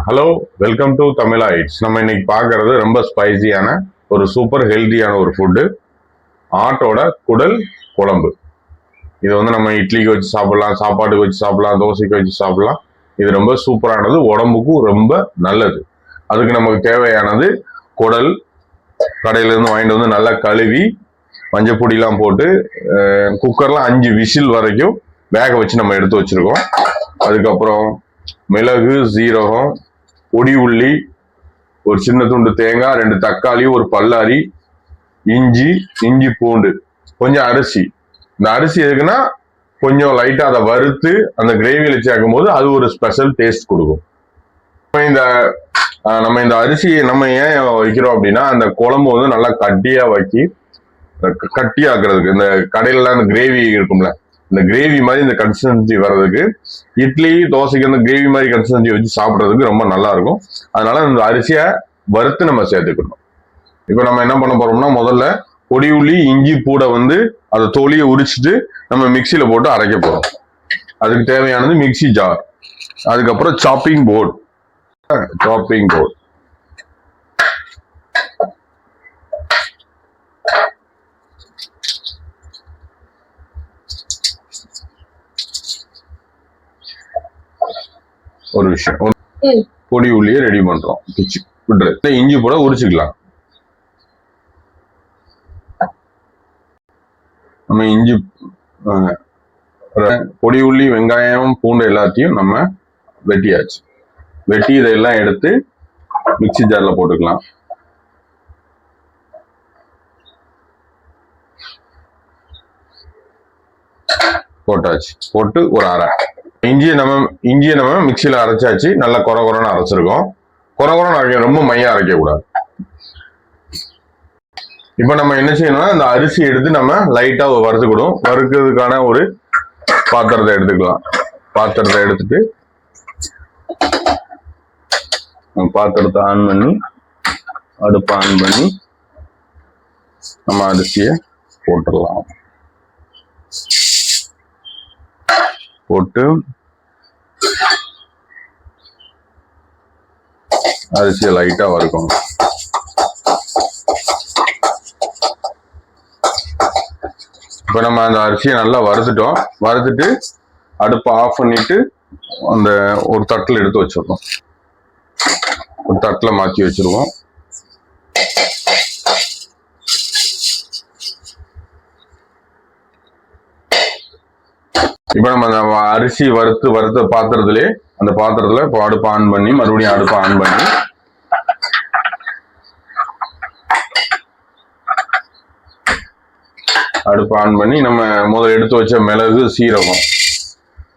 Hello, welcome to Tamizha it's. நம்ம இன்னைக்கு பார்க்கறது ரொம்ப ஸ்பைசியான ஒரு சூப்பர் ஹெல்த்தியான ஒரு ஃபுட்டு, ஆட்டோட குடல் குழம்பு. இது வந்து நம்ம இட்லிக்கு வச்சு சாப்பிடலாம், சாப்பாட்டுக்கு வச்சு சாப்பிடலாம், தோசைக்கு வச்சு சாப்பிடலாம். இது ரொம்ப சூப்பரானது, உடம்புக்கும் ரொம்ப நல்லது. அதுக்கு நமக்கு தேவையானது குடல் கடையிலேருந்து வாங்கிட்டு வந்து நல்லா கழுவி மஞ்சள் பொடியெல்லாம் போட்டு குக்கர்ல 5 விசில் வரைக்கும் வேக வச்சு நம்ம எடுத்து வச்சிருக்கோம். அதுக்கப்புறம் மிளகு, சீரகம், பொடி உள்ளி, ஒரு சின்ன துண்டு தேங்காய், 2 தக்காளி, ஒரு பல்லாரி, இஞ்சி பூண்டு, கொஞ்சம் அரிசி. இந்த அரிசி எதுக்குன்னா கொஞ்சம் லைட்டா அதை வறுத்து அந்த கிரேவியில சேர்க்கும் போது அது ஒரு ஸ்பெஷல் டேஸ்ட் கொடுக்கும். நம்ம இந்த அரிசியை நம்ம ஏன் வைக்கிறோம் அப்படின்னா, அந்த குழம்பு வந்து நல்லா கட்டியாக்குறதுக்கு. இந்த கடையில அந்த கிரேவி இருக்கும்ல, இந்த கிரேவி மாதிரி இந்த கன்சிஸ்டன்சி வர்றதுக்கு, இட்லி தோசைக்கு அந்த கிரேவி மாதிரி கன்சிஸ்டன்சி வச்சு சாப்பிட்றதுக்கு ரொம்ப நல்லா இருக்கும். அதனால இந்த அரிசியை வறுத்து நம்ம சேர்த்துக்கணும். இப்போ நம்ம என்ன பண்ண போறோம்னா, முதல்ல பொடி உள்ளி, இஞ்சி பூடை வந்து அதை தோலியை உரிச்சிட்டு நம்ம மிக்சியில போட்டு அரைக்க போறோம். அதுக்கு தேவையானது மிக்சி ஜார், அதுக்கப்புறம் சாப்பிங் போர்டு. ஒரு விஷயம், பொடி உள்ளியை ரெடி பண்றோம். இஞ்சி போட உரிச்சுக்கலாம். நம்ம இஞ்சி, பொடி உள்ளி, வெங்காயம், பூண்டு எல்லாத்தையும் நம்ம வெட்டியாச்சு. வெட்டி இதெல்லாம் எடுத்து மிக்சி ஜார்ல போட்டுக்கலாம். போட்டாச்சு. போட்டு ஒரு அரை இஞ்சியை நம்ம மிக்சியில அரைச்சாச்சு. நல்லா குறன்னு அரைச்சிருக்கோம். குறன்னு அரைக்க, ரொம்ப மையா அரைக்க கூடாது. இப்ப நம்ம என்ன செய்யணும்னா, இந்த அரிசி எடுத்து நம்ம லைட்டா வறுத்துக்கிடும். வறுக்கிறதுக்கான ஒரு பாத்திரத்தை எடுத்துக்கலாம். பாத்திரத்தை எடுத்துட்டு பாத்திரத்தை ஆன் பண்ணி, அடுப்பை ஆன் பண்ணி நம்ம அரிசியை போட்டுடலாம். போட்டு அரிசியை லைட்டா வறுக்கணும். இப்ப நம்ம அந்த அரிசியை நல்லா வறுத்துட்டோம். வறுத்துட்டு அடுப்பை ஆஃப் பண்ணிட்டு அந்த ஒரு தட்டில் எடுத்து வச்சிருக்கோம். ஒரு தட்டில் மாற்றி வச்சிருவோம். இப்ப நம்ம அரிசி வறுத்த பாத்திரத்திலே, அந்த பாத்திரத்துல இப்போ அடுப்பை ஆன் பண்ணி, மறுபடியும் அடுப்பை ஆன் பண்ணி நம்ம முதல்ல எடுத்து வச்ச மிளகு, சீரகம்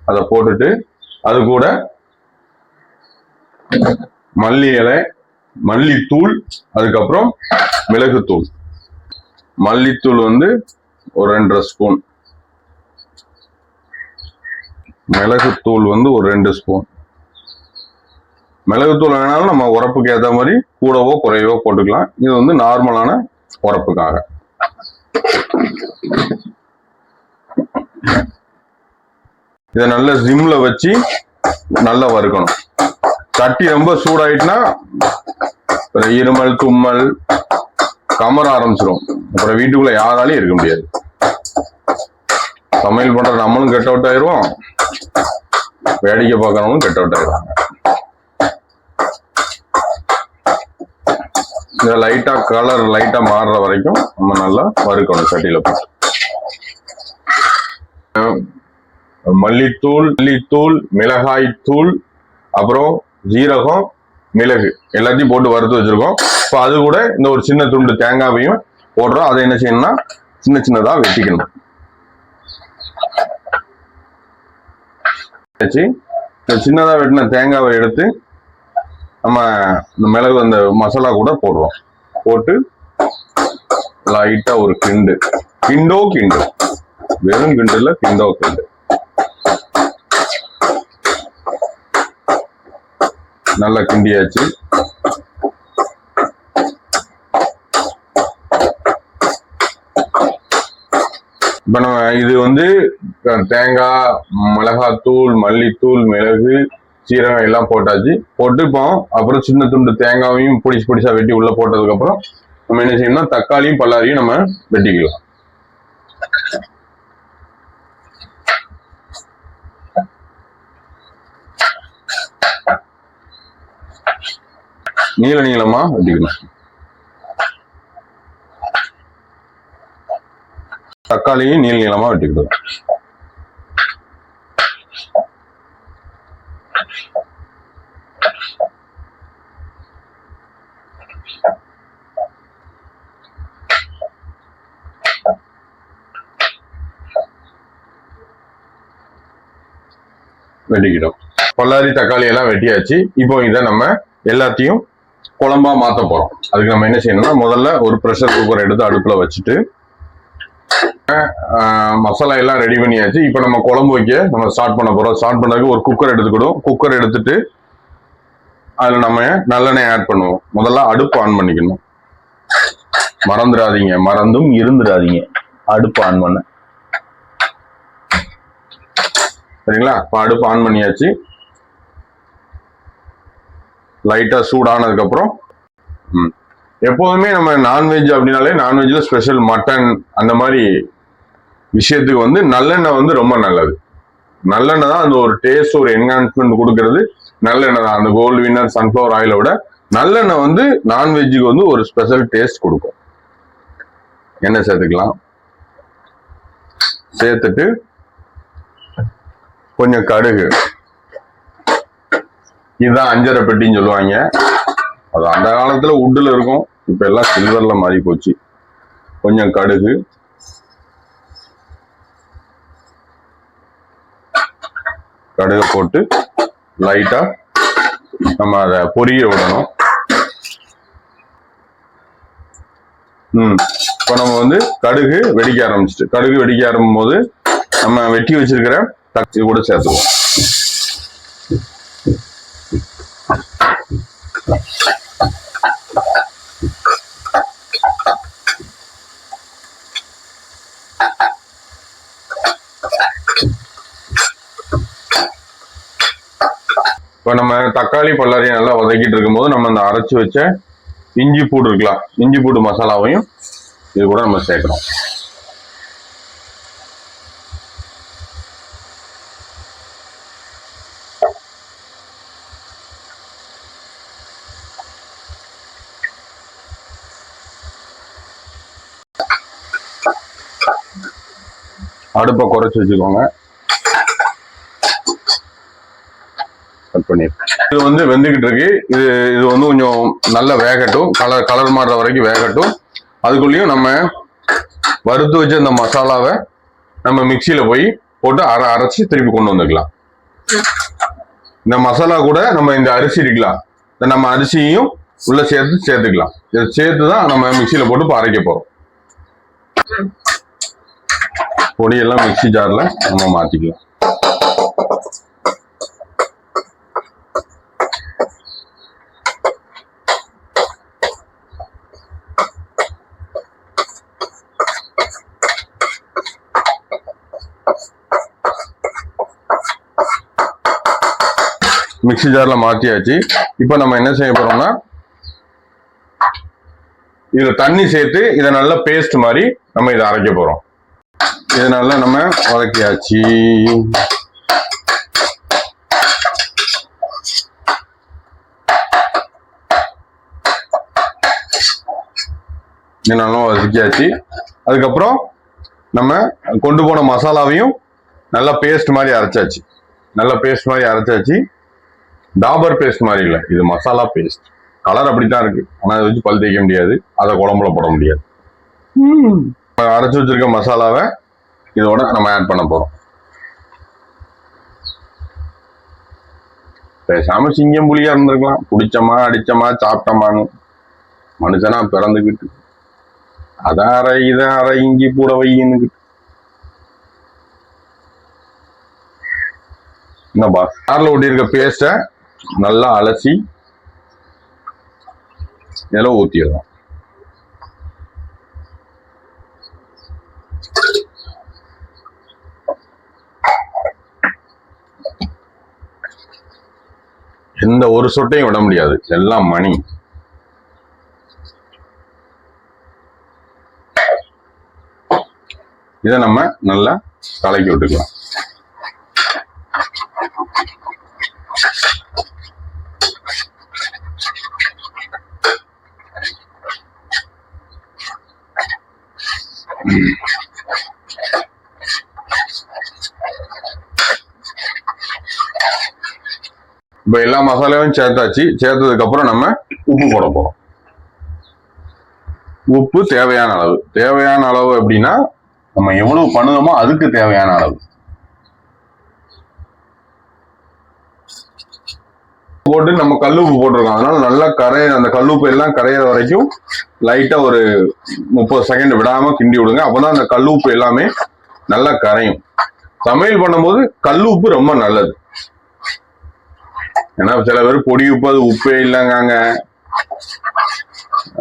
அதை போட்டுட்டு, அது கூட மல்லி இலை, மல்லித்தூள், அதுக்கப்புறம் மிளகுத்தூள். மல்லித்தூள் வந்து ஒரு 2.5 ஸ்பூன், மிளகுத்தூள் வந்து ஒரு 2 ஸ்பூன். மிளகுத்தூள் வேணாலும் நம்ம உரப்புக்கு ஏற்ற மாதிரி கூடவோ குறையவோ போட்டுக்கலாம். இது வந்து நார்மலான உரப்புக்காக. இதை நல்ல சிம்ல வச்சு நல்லா வறுக்கணும். சட்டி ரொம்ப சூடாயிட்டுனா இருமல், தும்மல், கமர ஆரம்பிச்சிடும். அப்புறம் வீட்டுக்குள்ள யாராலையும் இருக்க முடியாது. சமையல் பண்ற நம்மளும் கெட் அவுட் ஆயிடுவோம், வேடிக்கை பார்க்கறவங்களும் கெட் அவுட் ஆயிடுவாங்க. இந்த லைட்டா கலர் லைட்டா மாறுற வரைக்கும் நம்ம நல்லா வறுக்கணும் சட்டியில போட்டு. மல்லித்தூள், மிளகாய் தூள், அப்புறம் ஜீரகம், மிளகு எல்லாத்தையும் போட்டு வறுத்து வச்சிருக்கோம். இப்போ அது கூட இந்த ஒரு சின்ன துண்டு தேங்காவையும் போடுறோம். அதை என்ன செய்யணும்னா, சின்னதா வெட்டிக்கணும். சின்னதா வெட்டின தேங்காவை எடுத்து நம்ம இந்த மிளகு, அந்த மசாலா கூட போடுறோம். போட்டு லைட்டா ஒரு கிண்டு, வெறும் கிண்டு இல்ல, கிண்டு நல்லா கிண்டியாச்சு. இப்ப நம்ம இது வந்து தேங்காய், மிளகாத்தூள், மல்லித்தூள், மிளகு, சீரகம் எல்லாம் போட்டாச்சு. போட்டு இப்போ அப்புறம் சின்ன துண்டு தேங்காயையும் பொடிசா வெட்டி உள்ள போட்டதுக்கு அப்புறம் நம்ம என்ன செய்யணும்னா தக்காளியும் பல்லாரியும் நம்ம வெட்டிக்கலாம். நீளமா வெட்டிக்கணும். தக்காளியும் நீளமா வெட்டிக்கணும். வெட்டிக்கிட்டோம். பல்லாரி தக்காளி எல்லாம் வெட்டியாச்சு. இப்போ இதை நம்ம எல்லாத்தையும் குழம்பா மாத்த போறோம். அதுக்கு நம்ம என்ன செய்யணும்னா முதல்ல ஒரு ப்ரெஷர் குக்கர் எடுத்து அடுப்புல வச்சுட்டு மசாலா எல்லாம் ரெடி பண்ணியாச்சு. இப்போ நம்ம குழம்பு வைக்க நம்ம ஸ்டார்ட் பண்ண போறோம். ஸ்டார்ட் பண்ணதுக்கு ஒரு குக்கர் எடுத்துக்கிடும். குக்கர் எடுத்துட்டு அதுல நம்ம நல்லெண்ணெய் ஆட் பண்ணுவோம். முதல்ல அடுப்பு ஆன் பண்ணிக்கணும். மறந்தும் இருந்துடாதீங்க அடுப்பு ஆன் பண்ண. சரிங்களா? இப்போ அடுப்பு ஆன் பண்ணியாச்சு. லைட்டா சூடானதுக்கு அப்புறம் எப்போதுமே நம்ம நான்வெஜ் அப்படின்னாலே நான்வெஜ்ல ஸ்பெஷல் மட்டன் அந்த மாதிரி விஷயத்துக்கு வந்து நல்லெண்ணெய் வந்து ரொம்ப நல்லது. நல்லெண்ணெய் தான் அந்த ஒரு டேஸ்ட் ஒரு என்ஹான்ஸ்மெண்ட் கொடுக்கறது நல்லெண்ணெய் தான். அந்த கோல்டு வின்னர் சன்ஃபிளவர் ஆயிலை விட நல்லெண்ணெய் வந்து நான்வெஜ்ஜுக்கு வந்து ஒரு ஸ்பெஷல் டேஸ்ட் கொடுக்கும். எண்ணெய் சேர்த்துக்கலாம். சேர்த்துட்டு கொஞ்சம் கடுகு, இதுதான் அஞ்சரை பெட்டின்னு சொல்லுவாங்க. அது அந்த காலத்துல உட்டுல இருக்கும், இப்ப எல்லாம் சில்வர்ல மாறி போச்சு. கொஞ்சம் கடுகு, கடுகை போட்டு லைட்டா நம்ம அதை பொரிய விடணும். இப்ப நம்ம வந்து கடுகு வெடிக்க ஆரம்பிச்சிட்டு, கடுகு வெடிக்க ஆரம்பிக்கும் போது நம்ம வெட்டி வச்சிருக்கிற தக்காளி கூட சேர்த்துவோம். இப்போ நம்ம தக்காளி பல்லாரி நல்லா வதக்கிட்டு இருக்கும்போது நம்ம அந்த அரைச்சி வச்ச இஞ்சி பூடு இருக்கலாம், இஞ்சி பூடு மசாலாவையும் இது கூட நம்ம சேர்க்கிறோம். அடுப்பை குறைச்சி வச்சுக்கோங்க. இது வந்து வெந்துகிட்டு இருக்கு. இது வந்து கொஞ்சம் நல்லா வேகட்டும், கலர் மாறுற வரைக்கும் வேகட்டும். அதுக்குள்ளேயும் நம்ம வறுத்து வச்ச இந்த மசாலாவை நம்ம மிக்சியில போய் போட்டு அரைச்சி திருப்பி கொண்டு வந்துக்கலாம். இந்த மசாலா கூட நம்ம இந்த அரிசி இருக்கலாம், நம்ம அரிசியையும் உள்ள சேர்த்துக்கலாம். இதை சேர்த்துதான் நம்ம மிக்சியில போட்டு அரைக்க போறோம். பொடியெல்லாம் மிக்சி ஜார்ல நம்ம மாத்திக்கலாம். மிக்சி ஜார்ல மாத்தியாச்சு. இப்ப நம்ம என்ன செய்ய போறோம்னா இதுல தண்ணி சேர்த்து இதை நல்லா பேஸ்ட் மாதிரி நம்ம இதை அரைக்க போறோம். இதை நல்லா நம்ம வதக்கியாச்சு. நல்லா வதக்கியாச்சு. அதுக்கப்புறம் நம்ம கொண்டு போன மசாலாவையும் நல்லா பேஸ்ட் மாதிரி அரைச்சாச்சு. நல்லா பேஸ்ட் மாதிரி அரைச்சாச்சு. டாபர் பேஸ்ட் மாதிரி இல்லை, இது மசாலா பேஸ்ட். கலர் அப்படித்தான் இருக்கு, ஆனா அதை வச்சு பல் தேய்க்க முடியாது, அதை குழம்புல போட முடியாது. அரைச்சு வச்சிருக்க மசாலாவை இதோட நம்ம ஆட் பண்ண போறோம். பேசாம சிங்கம் புலியா இருந்திருக்கலாம், குடிச்சமா அடிச்சமா சாப்பிட்டமான்னு. மனுஷனா பிறந்துக்கிட்டு அத அரை இத அரை இஞ்சி கூட வையின்னு என்னப்பா. கார்ல ஒட்டி இருக்க பேஸ்ட நல்லா அலசி இதெல்லாம் ஊத்திடலாம். எந்த ஒரு சொட்டையும் விட முடியாது, எல்லாம் மணி. இதை நம்ம நல்லா கலக்கி விட்டுக்கலாம். இப்ப எல்லா மசாலாவையும் சேர்த்தாச்சு. சேர்த்ததுக்கு அப்புறம் நம்ம உப்பு போட போறோம். உப்பு தேவையான அளவு. தேவையான அளவு அப்படின்னா நம்ம எவ்வளவு பண்ணுவோமோ அதுக்கு தேவையான அளவு போட்டு நம்ம கல்லுப்பு போட்டிருக்கோம். அதனால நல்லா அந்த கல்லுப்பு எல்லாம் கரையிற வரைக்கும் லைட்டா ஒரு 30 செகண்ட் விடாம கிண்டி விடுங்க. அப்பதான் அந்த கல்லுப்பு எல்லாமே நல்லா கரையும். சமையல் பண்ணும்போது கல்லுப்பு ரொம்ப நல்லது. ஏன்னா சில பேர் பொடி உப்பு அது உப்பே இல்லைங்காங்க,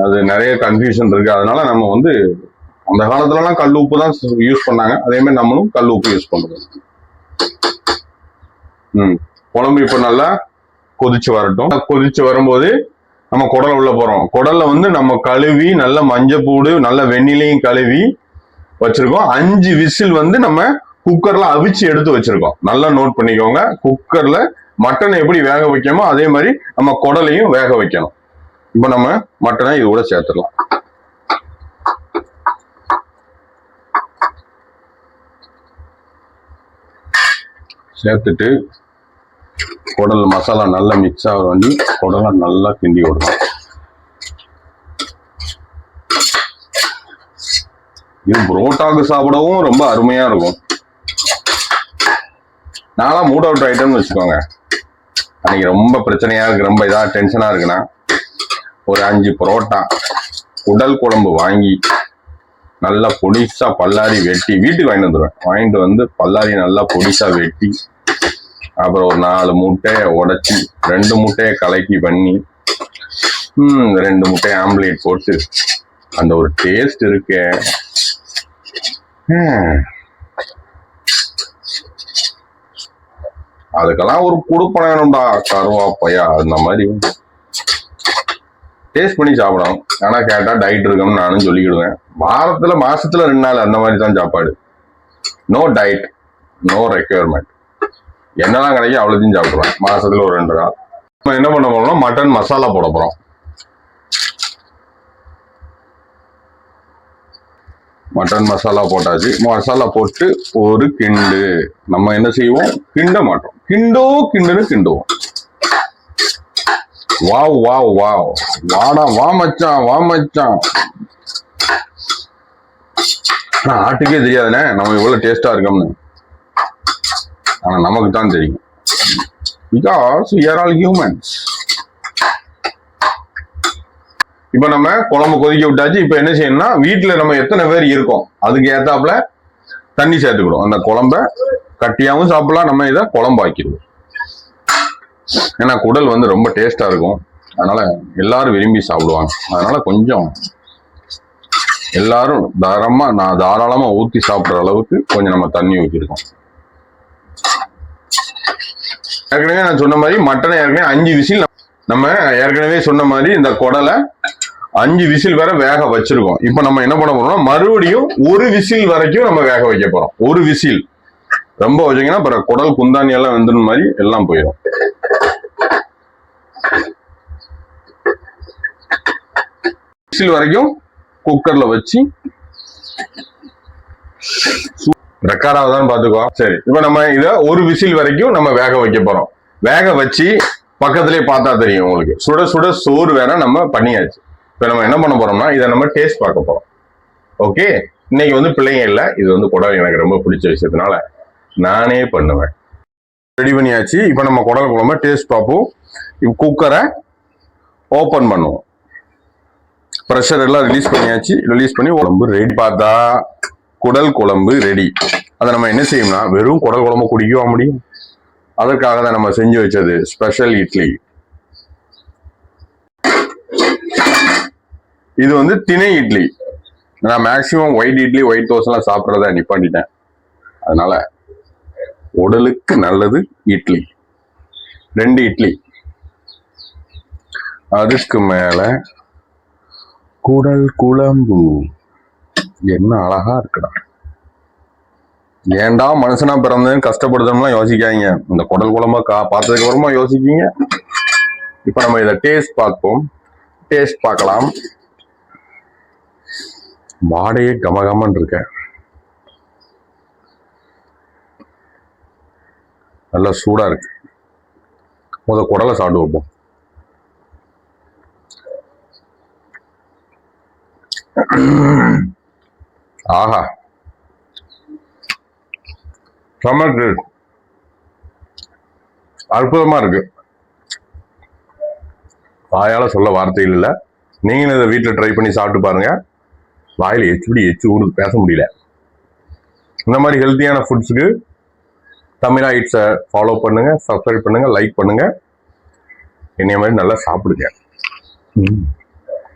அது நிறைய கன்ஃபியூஷன் இருக்கு. அதனால நம்ம வந்து அந்த காலத்துல எல்லாம் கல் உப்பு தான் யூஸ் பண்ணாங்க, அதே மாதிரி நம்மளும் கல் உப்பு யூஸ் பண்றோம். குழம்பு இப்ப நல்லா கொதிச்சு வரட்டும். கொதிச்சு வரும்போது நம்ம குடலை உள்ள போறோம். குடல்ல வந்து நம்ம கழுவி நல்ல மஞ்சப்பூடு நல்ல வெண்ணிலையும் கழுவி வச்சிருக்கோம். 5 விசில் வந்து நம்ம குக்கர்ல அவிச்சு எடுத்து வச்சிருக்கோம். நல்லா நோட் பண்ணிக்கோங்க. குக்கர்ல மட்டனை எப்படி வேக வைக்கணுமோ அதே மாதிரி நம்ம குடலையும் வேக வைக்கணும். இப்ப நம்ம மட்டனை இது கூட சேர்த்துடலாம். சேர்த்துட்டு குடல் மசாலா நல்லா மிக்ஸ் ஆக வேண்டி குடலை நல்லா கிண்டி விடணும். இது புரோட்டாக்கு சாப்பிடவும் ரொம்ப அருமையா இருக்கும். நான்லாம் மூட் அவுட் ஐட்டம்னு வச்சுக்கோங்க. அன்னைக்கு ரொம்ப பிரச்சனையா இருக்கு, ரொம்ப இதா டென்ஷனா இருக்குன்னா ஒரு 5 புரோட்டா குடல் குழம்பு வாங்கி நல்லா பொடிசா பல்லாரி வெட்டி வீட்டுக்கு வாங்கிட்டு வந்துடுவேன். வாங்கிட்டு வந்து பல்லாரி நல்லா பொடிசா வெட்டி அப்புறம் ஒரு 4 முட்டையை உடைச்சி 2 முட்டையை கலக்கி பண்ணி 2 முட்டையை ஆம்லேட் போட்டு அந்த ஒரு டேஸ்ட் இருக்கு. அதுக்கெல்லாம் ஒரு குடுப்பனை வேணும்டா, கருவாப்பையா அந்த மாதிரி டேஸ்ட் பண்ணி சாப்பிடணும். ஆனா கேட்டா டயட் இருக்கணும்னு நானும் சொல்லிக்கிடுவேன். மாசத்துல 2 நாள் அந்த மாதிரி தான் சாப்பாடு. No diet, no requirement. என்னதான் கிடைக்கும் அவ்வளோத்தையும் சாப்பிடுவேன். மாசத்துல ஒரு 2 நாள். நம்ம என்ன பண்ண போறோம்னா மட்டன் மசாலா போட போறோம். மட்டன் மசாலா போட்டாச்சு. மசாலா போட்டு ஒரு கிண்டு. நம்ம என்ன செய்வோம், கிண்ட மாட்டோம். கிண்டுன்னு கிண்டுவோம். வாவ் வாவ் வாவ், வாடா வா மச்சான், வா மச்சான். ஆட்டுக்கே தெரியாதுண்ணே நம்ம இவ்வளவு டேஸ்டா இருக்கோம்னு. ஆனா நமக்கு தான் தெரியும். Because we are all humans. இப்ப நம்ம குழம்பு கொதிக்க விட்டாச்சு. இப்ப என்ன செய்யணும்னா வீட்டுல நம்ம எத்தனை பேர் இருக்கோம் அதுக்கு ஏத்தாப்புல தண்ணி சேர்த்துக்கிடும். அந்த குழம்ப கட்டியாவும் சாப்பிடலாம், நம்ம இதை குழம்பாக்கிடுவோம். ஏன்னா குடல் வந்து ரொம்ப டேஸ்டா இருக்கும். அதனால எல்லாரும் விரும்பி சாப்பிடுவாங்க. அதனால கொஞ்சம் எல்லாரும் தாராளமா ஊத்தி சாப்பிடுற அளவுக்கு கொஞ்சம் நம்ம தண்ணி ஊற்றிருக்கோம். ஏற்கனவே நான் சொன்ன மாதிரி மட்டனை ஏற்கனவே 5 விசில் நம்ம ஏற்கனவே சொன்ன மாதிரி இந்த குடலை 5 விசில் வரை வேக வச்சிருக்கோம். இப்ப நம்ம என்ன பண்ண போறோம்னா மறுபடியும் 1 விசில் வரைக்கும் நம்ம வேக வைக்க போறோம். 1 விசில் ரொம்ப வச்சீங்கன்னா அப்புறம் குடல் குந்தாணி எல்லாம் வெந்துடும் மாதிரி எல்லாம் போயிடும். விசில் வரைக்கும் குக்கர்ல வச்சு ரெக்கார்ட் ஆகுதான்னு பாத்துக்கோ. சரி, இப்ப நம்ம இத 1 விசில் வரைக்கும் நம்ம வேக வைக்க போறோம். வேக வச்சு பக்கத்திலே பார்த்தா தெரியும் உங்களுக்கு. சுட சுட சோறு வேற நம்ம பண்ணியாச்சு. இப்ப நம்ம என்ன பண்ண போறோம்னா இதை நம்ம டேஸ்ட் பார்க்க போறோம். ஓகே, இன்னைக்கு வந்து பிள்ளைங்க இல்லை, இது வந்து குடல் எனக்கு ரொம்ப பிடிச்ச விஷயத்தினால நானே பண்ணுவேன். ரெடி பண்ணியாச்சு. இப்ப நம்ம குடல் குழம்பு டேஸ்ட் பார்ப்போம். குக்கரை ஓபன் பண்ணுவோம். ப்ரெஷர் எல்லாம் ரிலீஸ் பண்ணியாச்சு. ரிலீஸ் பண்ணி குழம்பு ரெடி. பார்த்தா குடல் குழம்பு ரெடி. அதை நம்ம என்ன செய்யணும்னா வெறும் குடல் குழம்பு குடிக்கவா முடியும்? அதற்காக தான் நம்ம செஞ்சு வச்சது ஸ்பெஷல் இட்லி. இது வந்து திணை இட்லி. நான் maximum white idli white dosa எல்லாம் சாப்பிட்றத நிப்பாட்டிட்டேன். அதனால உடலுக்கு நல்லது இட்லி. 2 இட்லி அதுக்கு மேல குடல் குழம்பு. என்ன அழகா இருக்குடா. ஏன்டா மனுஷனா பிறந்ததுன்னு கஷ்டப்படுத்தணும்லாம் யோசிக்காதீங்க. இந்த குடல் குழம்ப பார்த்ததுக்கு அப்புறமா யோசிக்கீங்க. இப்ப நம்ம இதை டேஸ்ட் பார்க்கலாம். வாடையே கமகமன்னு இருக்க. நல்லா சூடா இருக்கு. குடலை சாப்பிட்டு வைப்போம். ஆஹா, அற்புதமா இருக்கு. வாயால சொல்ல வார்த்தைகள் இல்லை. நீங்களும் இதை வீட்டில் ட்ரை பண்ணி சாப்பிட்டு பாருங்க. வாயில எச்சு ஊடுது, பேச முடியல. இந்த மாதிரி ஹெல்த்தியான ஃபுட்ஸுக்கு தமிழா இட்ஸை ஃபாலோ பண்ணுங்க, சப்ஸ்கிரைப் பண்ணுங்க, லைக் பண்ணுங்க. என்னைய மாதிரி நல்லா சாப்பிடுங்க.